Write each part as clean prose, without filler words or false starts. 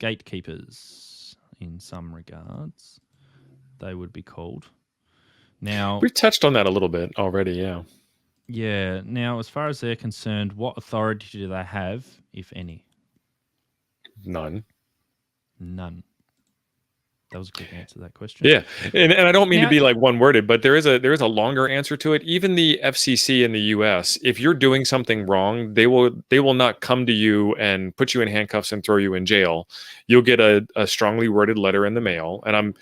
gatekeepers in some regards. They would be called. Now, We touched on that a little bit already, yeah. yeah. Now, as far as they're concerned, what authority do they have, if any? None. None. That was a quick answer to that question. Yeah, and I don't mean to Now, be like one worded, but there is a longer answer to it. Even the FCC in the U.S., if you're doing something wrong, they will not come to you and put you in handcuffs and throw you in jail. You'll get a strongly worded letter in the mail, and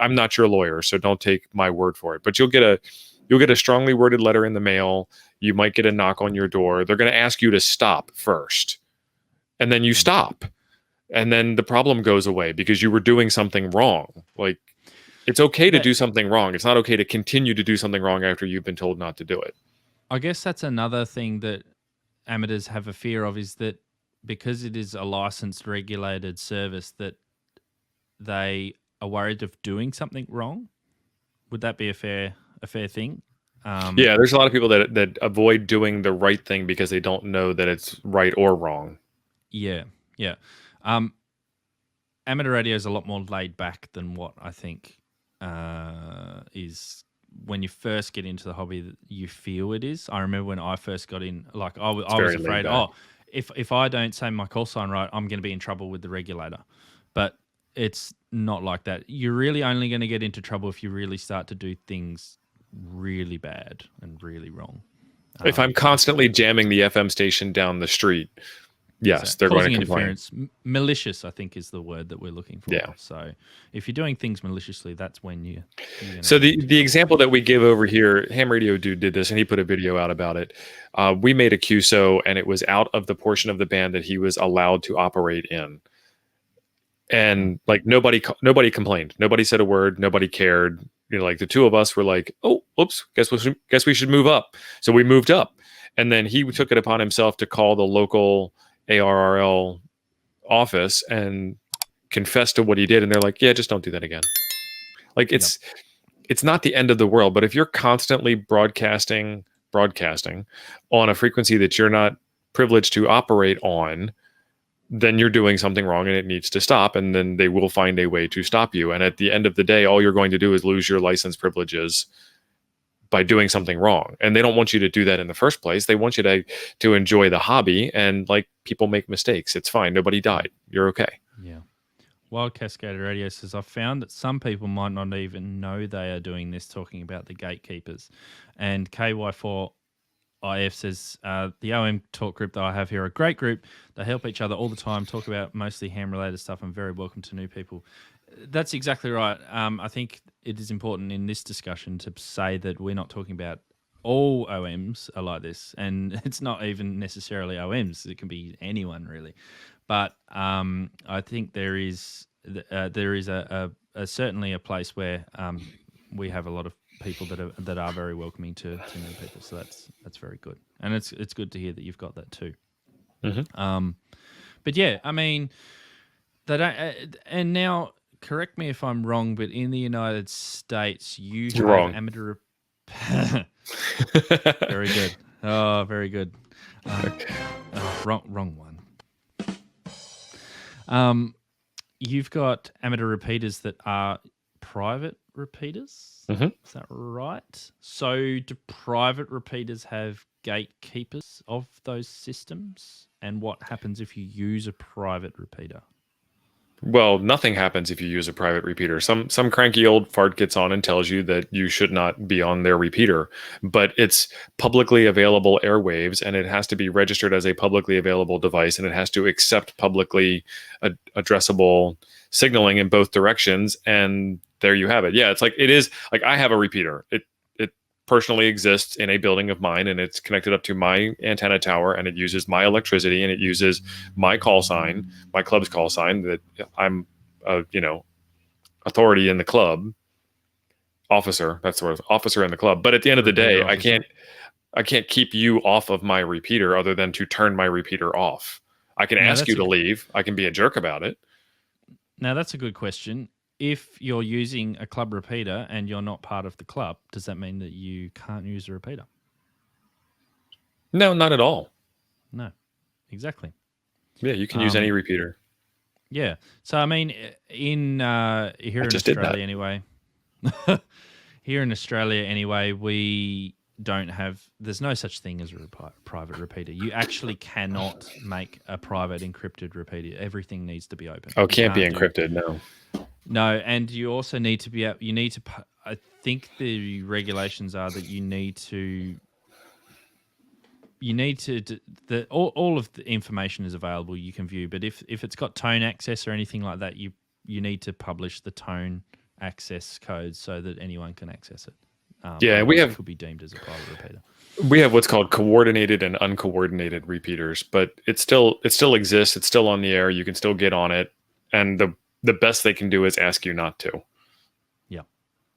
I'm not your lawyer, so don't take my word for it. But you'll get a strongly worded letter in the mail. You might get a knock on your door. They're going to ask you to stop first, and then you stop, and then the problem goes away because you were doing something wrong. Like, it's okay to that, do something wrong. It's not okay to continue to do something wrong after you've been told not to do it. I guess that's another thing that amateurs have a fear of, is that because it is a licensed, regulated service, that they are worried of doing something wrong. Would that be a fair thing? Yeah, there's a lot of people that avoid doing the right thing because they don't know that it's right or wrong. Yeah, yeah. Amateur radio is a lot more laid back than what I think is when you first get into the hobby that you feel it is. I remember when I first got in, like I was Very laid afraid, back. if I don't say my call sign right, I'm going to be in trouble with the regulator. But it's not like that. You're really only going to get into trouble if you really start to do things really bad and really wrong. If I'm constantly jamming the FM station down the street, yes, they're going to causing complain. interference, malicious, I think, is the word that we're looking for. Yeah. So if you're doing things maliciously, that's when you're So the example that we give over here, Ham Radio Dude did this, and he put a video out about it. We made a QSO, and it was out of the portion of the band that he was allowed to operate in, and like nobody complained, nobody said a word, nobody cared. Like the two of us were like, "Oh, oops, guess we should move up." So we moved up, and then he took it upon himself to call the local ARRL office and confess to what he did, and they're like, "Yeah, just don't do that again." Like it's not the end of the world, but if you're constantly broadcasting on a frequency that you're not privileged to operate on, then you're doing something wrong and it needs to stop, and then they will find a way to stop you. And at the end of the day, all you're going to do is lose your license privileges by doing something wrong. And they don't want you to do that in the first place. They want you to enjoy the hobby, and like, people make mistakes. It's fine. Nobody died. You're okay. Yeah. Wild Cascade Radio says, I've found that some people might not even know they are doing this, talking about the gatekeepers. And KY4IF says, the OM talk group that I have here are a great group. They help each other all the time, talk about mostly ham-related stuff, and very welcome to new people. That's exactly right. I think it is important in this discussion to say that we're not talking about all OMs are like this, and it's not even necessarily OMs. It can be anyone, really. But I think there is a certainly a place where we have a lot of people that are very welcoming to new people. So that's very good, and it's good to hear that you've got that too. Mm-hmm. But yeah, I mean, they don't. And now, correct me if I'm wrong, but in the United States, You're have wrong. amateur. Very good. Oh, very good. Wrong one. You've got amateur repeaters that are private repeaters. Mm-hmm. Is that right? So do private repeaters have gatekeepers of those systems? And what happens if you use a private repeater? Well, nothing happens if you use a private repeater. Some cranky old fart gets on and tells you that you should not be on their repeater, but it's publicly available airwaves, and it has to be registered as a publicly available device, and it has to accept publicly addressable signaling in both directions. And there you have it. Yeah, it's like, it is like, I have a repeater. It personally exists in a building of mine, and it's connected up to my antenna tower, and it uses my electricity, and it uses my call sign, my club's call sign, that I'm authority in the club, officer, that's the word, officer in the club. But at the end of the day, I can't keep you off of my repeater other than to turn my repeater off. I can ask you to leave. I can be a jerk about it. Now, that's a good question. If you're using a club repeater and you're not part of the club, does that mean that you can't use a repeater? No, not at all. No, exactly. Yeah, you can use any repeater. Yeah. So I mean, in here I in just did that. Australia anyway. Here in Australia anyway, we don't have. There's no such thing as a private repeater. You actually cannot make a private encrypted repeater. Everything needs to be open. Oh, You can't be can't do. encrypted. No. No, and you also need to be. You need to. I think the regulations are that you need to. All of the information is available. You can view, but if it's got tone access or anything like that, you need to publish the tone access codes so that anyone can access it. Yeah, Otherwise, it could be deemed as a private repeater. we have what's called coordinated and uncoordinated repeaters, but it still exists. It's still on the air. You can still get on it, and the best they can do is ask you not to. Yeah.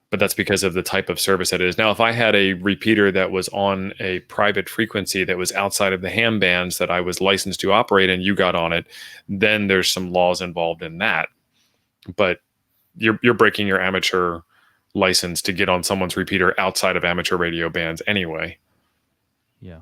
But that's because of the type of service that it is. Now, if I had a repeater that was on a private frequency that was outside of the ham bands that I was licensed to operate and you got on it, then there's some laws involved in that. But you're breaking your amateur license to get on someone's repeater outside of amateur radio bands anyway. Yeah.